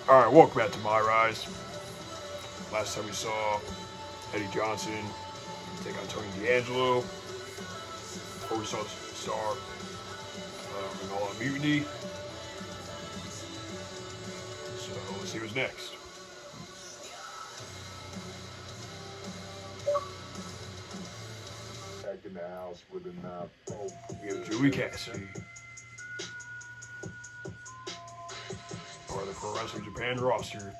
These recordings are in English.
Alright, welcome back to MyRise. Last time we saw Eddy Johnson take on Tony D'Angelo. Before we saw Star in All Out Mutiny. So let's see what's next. Back in the house with an We have Joey Cassidy. Part of the Pro Wrestling Japan roster.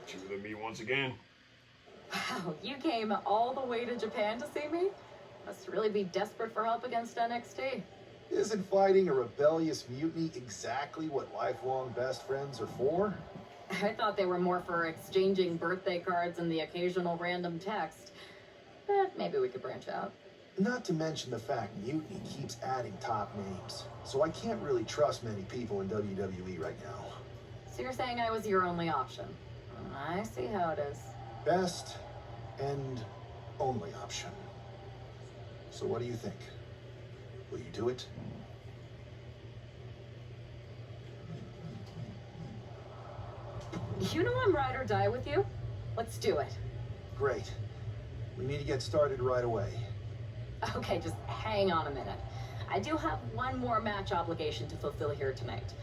Two of them meet once again. Wow, you came all the way to Japan to see me? Must really be desperate for help against NXT. Isn't fighting a rebellious mutiny exactly what lifelong best friends are for? I thought they were more for exchanging birthday cards and the occasional random text. But maybe we could branch out. Not to mention the fact Mutiny keeps adding top names, so I can't really trust many people in WWE right now. So you're saying I was your only option? I see how it is. Best and only option. So what do you think? Will you do it? You know I'm ride or die with you. Let's do it. Great. We need to get started right away. Okay, just hang on a minute. I do have one more match obligation to fulfill here tonight.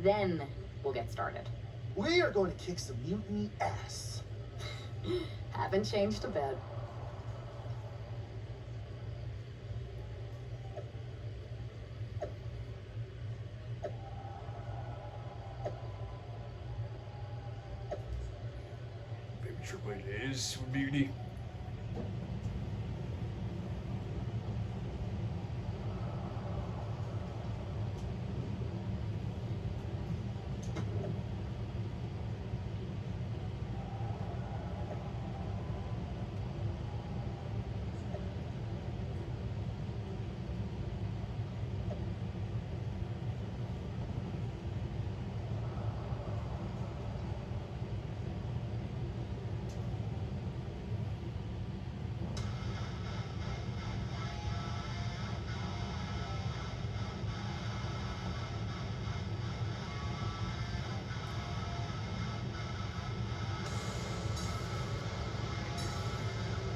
Then we'll get started. We are going to kick some mutiny ass. Haven't changed a bit. Maybe Triple H is with Mutiny.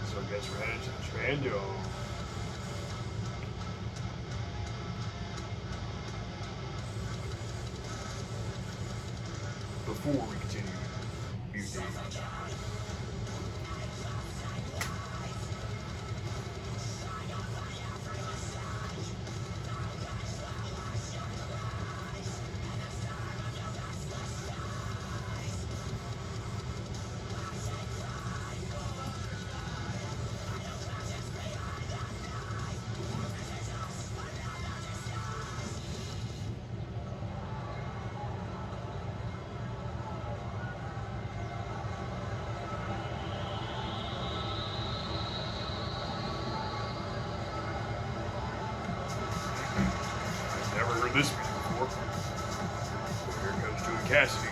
So I guess we're headed to the Trando. Before we continue Mutiny. Never heard this music before. Here comes Joey Cassidy.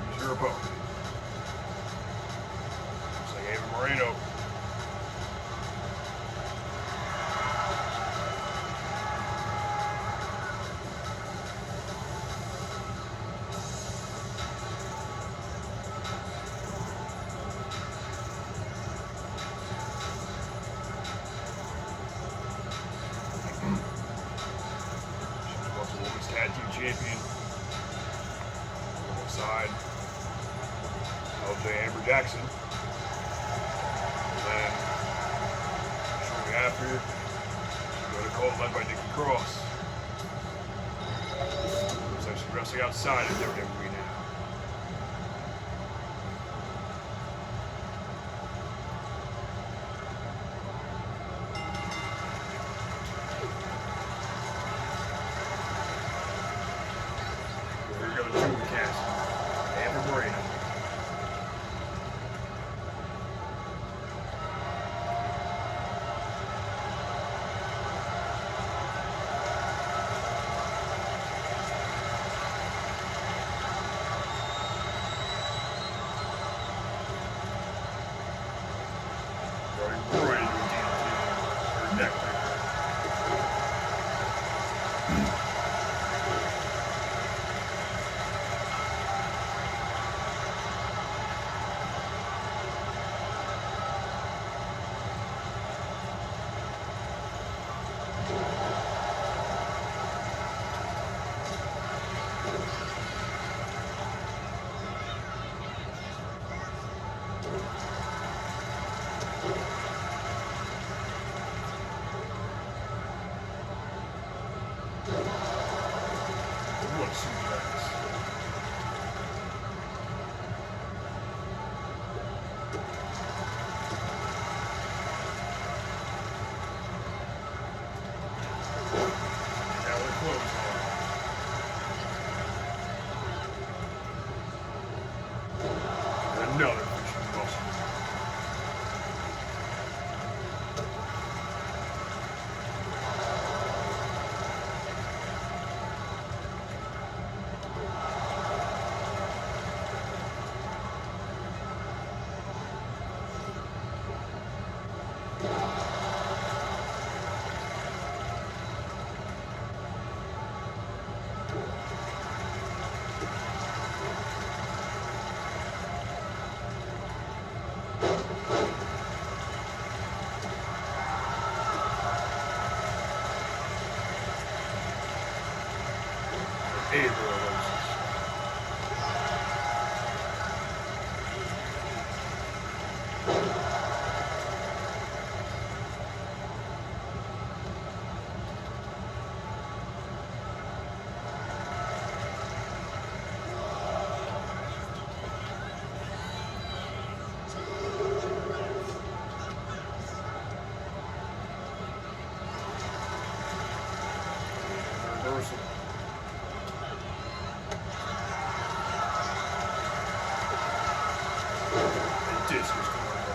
Who's your opponent? Looks like Ava Moreno. She's once a women's tag team champion. Alongside LJ Amber Jackson. And then shortly after, we go to Colt led by Nikki Cross. wrestling outside of WWE now. Here goes Junior Cassidy. Amber Moreno. Another pushing Wilson. Reversal. And disc is going on.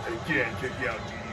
Again, kick you out immediately.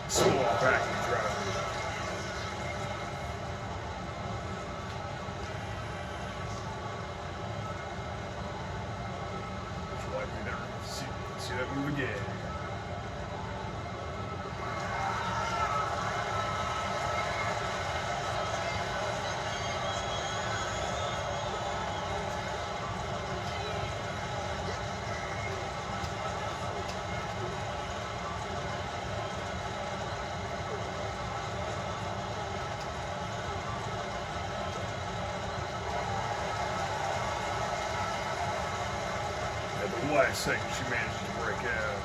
Small package driver. Looks like we never see that move again. At the last second, she manages to break out.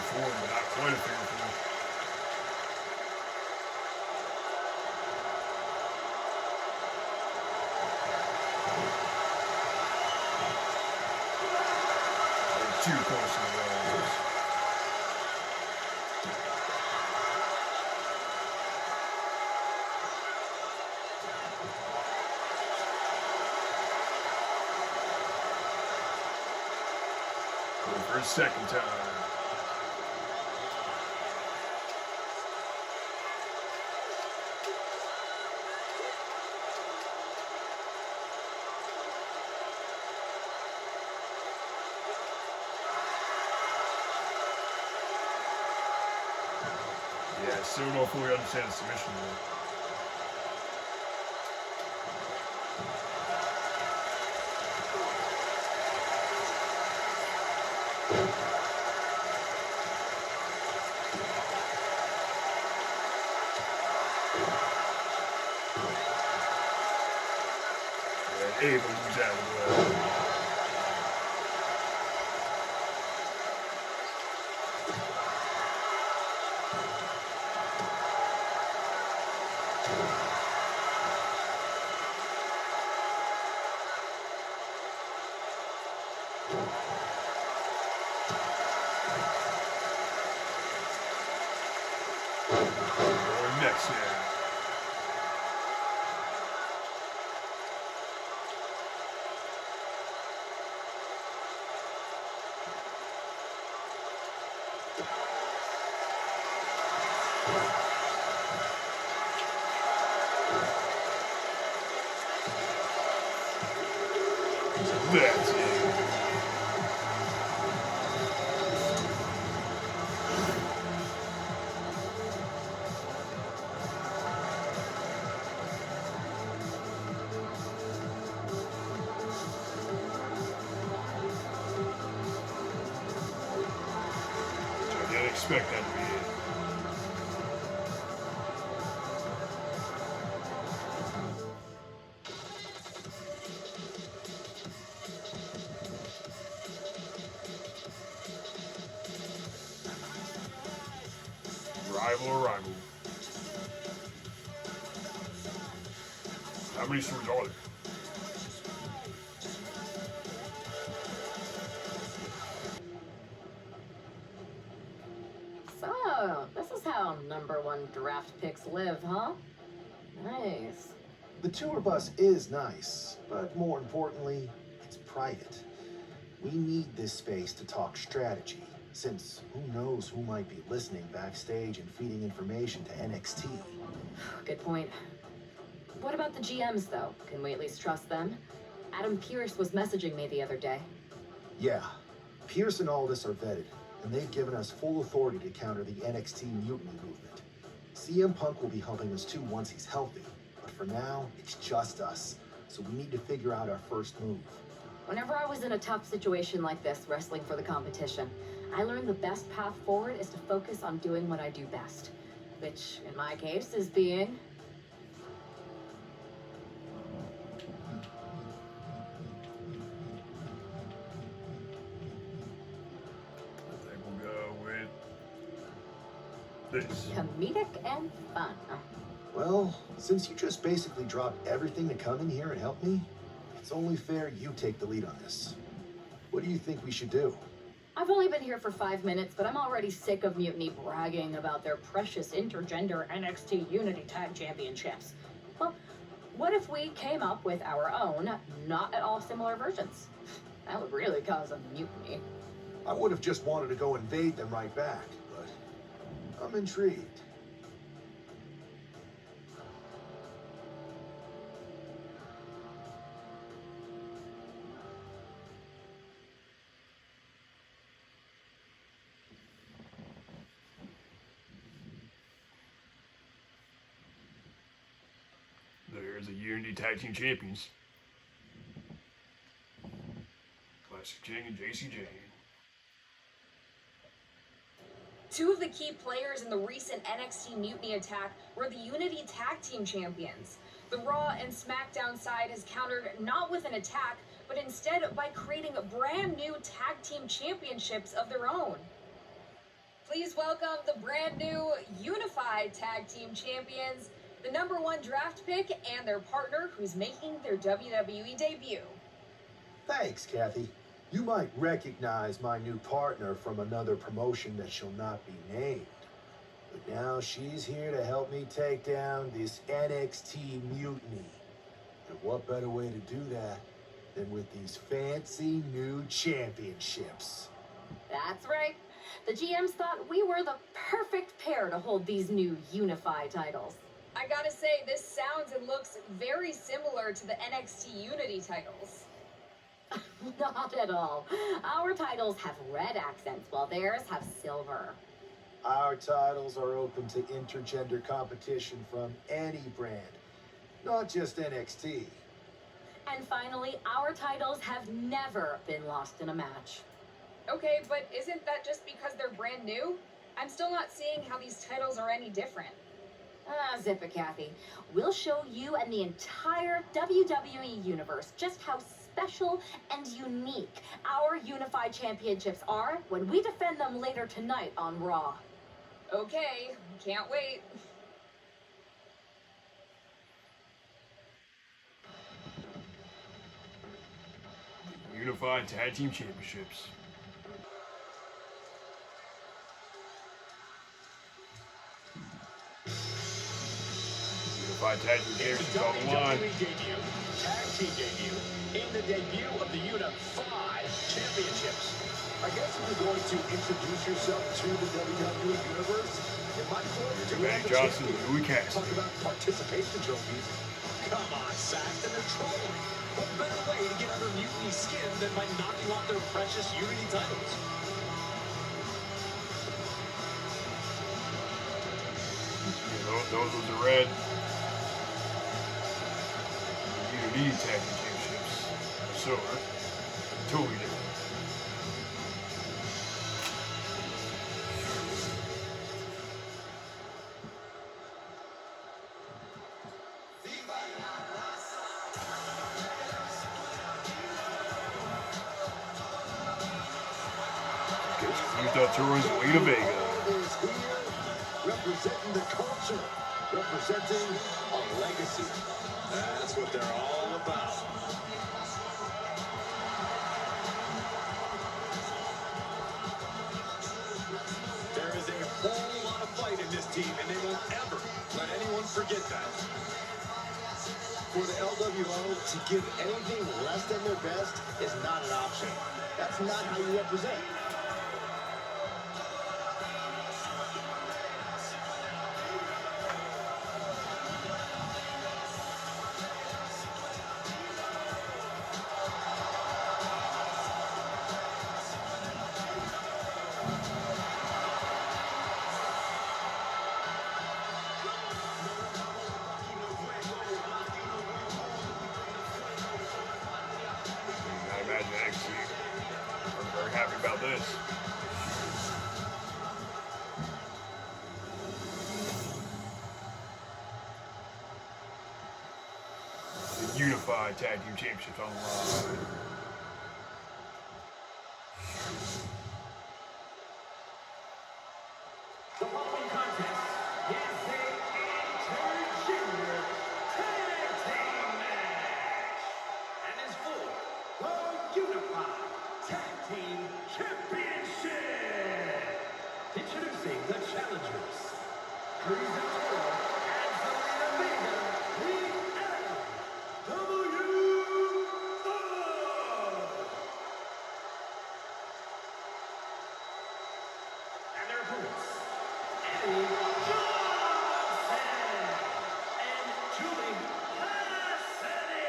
four, but not quite a figure four. Too close to the walls. For a second time. Yeah, I still don't fully understand the submission though. Ava moves out of the way. Going next here. That's it. I didn't expect that to be it. Rival. How many swords are there? So, this is how #1 draft picks live, huh? Nice. The tour bus is nice, but more importantly, it's private. We need this space to talk strategy, since who knows who might be listening backstage and feeding information to NXT. Good point. What about the GMs, though? Can we at least trust them? Adam Pearce was messaging me the other day. Yeah, Pierce and Aldis are vetted, and they've given us full authority to counter the NXT mutiny movement. CM Punk will be helping us too once he's healthy, but for now, it's just us, so we need to figure out our first move. Whenever I was in a tough situation like this, wrestling for the competition, I learned the best path forward is to focus on doing what I do best, which, in my case, is being... I think we'll go with this. comedic and fun. Well, since you just basically dropped everything to come in here and help me, it's only fair you take the lead on this. What do you think we should do? I've only been here for 5 minutes, but I'm already sick of Mutiny bragging about their precious intergender NXT Unity Tag Championships. Well, what if we came up with our own, not at all similar versions? That would really cause a mutiny. I would have just wanted to go invade them right back, but I'm intrigued. There's the Unity Tag Team Champions. Classic King and JC Jane. Two of the key players in the recent NXT Mutiny attack were the Unity Tag Team Champions. The Raw and SmackDown side has countered not with an attack, but instead by creating brand new tag team championships of their own. Please welcome the brand new Unified Tag Team Champions, the #1 draft pick, and their partner who's making their WWE debut. Thanks, Kathy. You might recognize my new partner from another promotion that shall not be named. But now she's here to help me take down this NXT Mutiny. And what better way to do that than with these fancy new championships? That's right. The GMs thought we were the perfect pair to hold these new unified titles. I gotta say, this sounds and looks very similar to the NXT Unity titles. Not at all. Our titles have red accents while theirs have silver. Our titles are open to intergender competition from any brand, not just NXT. And finally, our titles have never been lost in a match. Okay, but isn't that just because they're brand new? I'm still not seeing how these titles are any different. Zip it, Kathy. We'll show you and the entire WWE universe just how special and unique our unified championships are when we defend them later tonight on Raw. Okay, can't wait. Unified Tag Team Championships. Unified Tag Team It's Championships the on the line. WWE debut, tag team debut, in the debut of the Unified Championships. I guess if you're going to introduce yourself to the WWE Universe, it might be important to Eddy Johnson, Louis Cassidy. talk about participation trophies. Come on, Saxton, they're trolling. What better way to get under Mutiny's skin than by knocking off their precious Unity titles? Yeah, those was the red. Unity Tag Team Championships. Silver. Totally different. Used up to run Zelina Vega. Is here, representing the culture, representing a legacy. That's what they're all about. There is a whole lot of fight in this team, and they won't ever let anyone forget that. For the LWO, to give anything less than their best is not an option. That's not how you represent. I imagine NXT are very happy about this. The Unified Tag Team Championships on the line. The following contest is the intergender tag team match and is for the Unified Tag Team Championship. Introducing the challengers, Prevail and Zelina Vega, the LWO. And their opponents, Eddy Johnson and Julie Cassidy.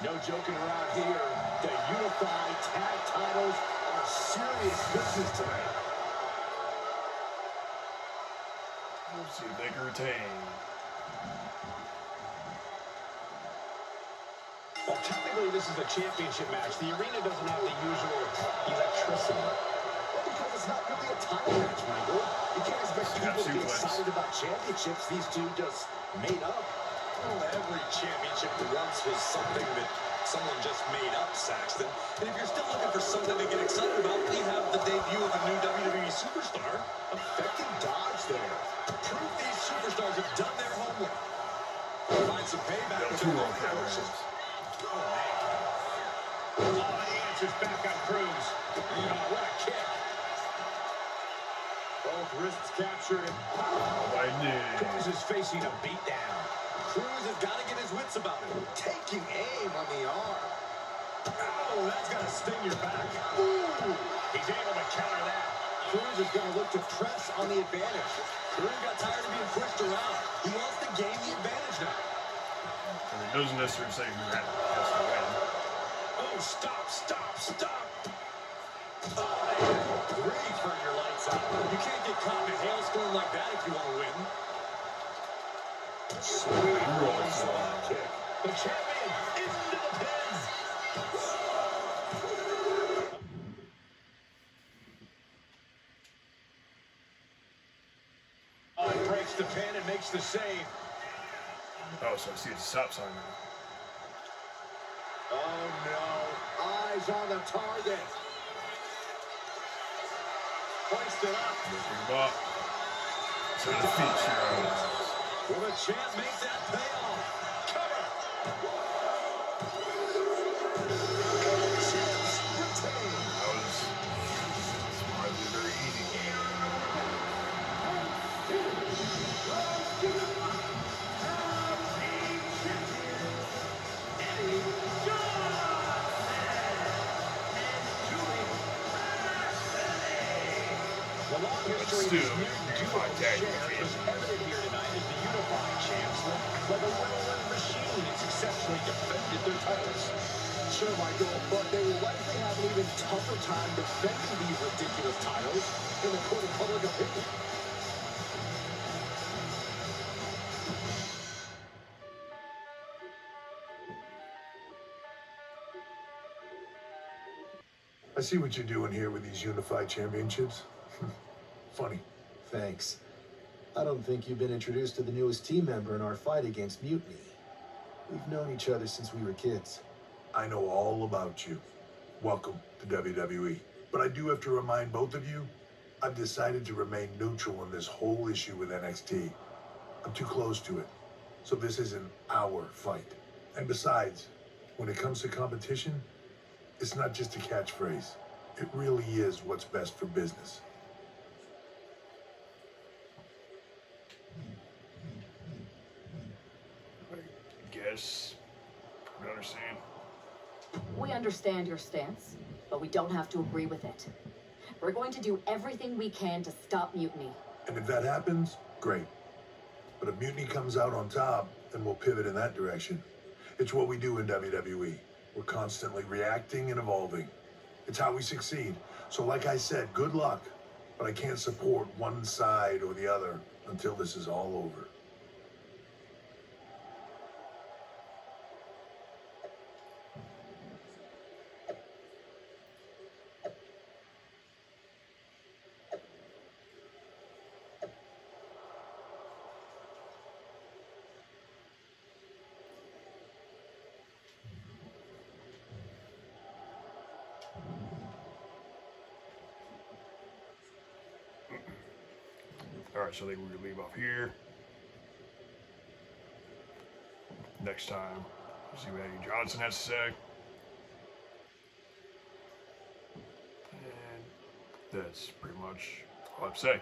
No joking around here. The Unified Tag titles are serious business tonight. Let's see if they can retain. Well, technically, this is a championship match. The arena doesn't have the usual electricity. Well, because it's not really a title match, Michael. You can't expect Snap people to get suplex. excited about championships these two just made up. Well, every championship once was something that someone just made up, Saxton. And if you're still looking for something to get excited about, we have the debut of a new WWE superstar, affecting Dodge there. Proof these superstars have done their homework. Find some payback with Two their world own forces. championships. Oh, man. Oh, he answers back on Cruz. Oh, what a kick. Both wrists captured and Cruz is facing a beatdown. Cruz has got to get his wits about him. Taking aim on the arm. Oh, that's going to sting your back. Ooh, he's able to counter that. Cruz is going to look to press on the advantage. Cruz got tired of being pushed around. He wants to gain the advantage now. And it doesn't necessarily say who has to win. Oh, stop, stop, stop. Oh, man. Really turn your lights out. You can't get caught in a hailstorm like that if you want to win. Sweet onslaught kick. The champion into the pin. Oh, he breaks the pin and makes the save. Oh, so I see a stop sign now. Oh, no. Eyes on the target. Hoist it up. Looking up. So the feature. Will the champ make that payoff? Cover. Champs retain. That was surprisingly very easy. Eddy The long history Still, of this new duo unified tag team shares is evident here tonight as the unified champs look like a well-oiled machine that's successfully defended their titles. Sure, Michael, but they will likely have an even tougher time defending these ridiculous titles in the court of public opinion. I see what you're doing here with these unified championships. Funny. Thanks. I don't think you've been introduced to the newest team member in our fight against Mutiny. We've known each other since we were kids. I know all about you. Welcome to WWE. But I do have to remind both of you, I've decided to remain neutral in this whole issue with NXT. I'm too close to it. So this isn't our fight. And besides, when it comes to competition, it's not just a catchphrase. It really is what's best for business. I guess we understand. We understand your stance, but we don't have to agree with it. We're going to do everything we can to stop Mutiny. And if that happens, great. But if Mutiny comes out on top, then we'll pivot in that direction. It's what we do in WWE. We're constantly reacting and evolving. It's how we succeed. So like I said, good luck. But I can't support one side or the other until this is all over. Alright, so I think we're going to leave off here. Next time, we'll see what Eddy Johnson has to say. And that's pretty much all I have to say.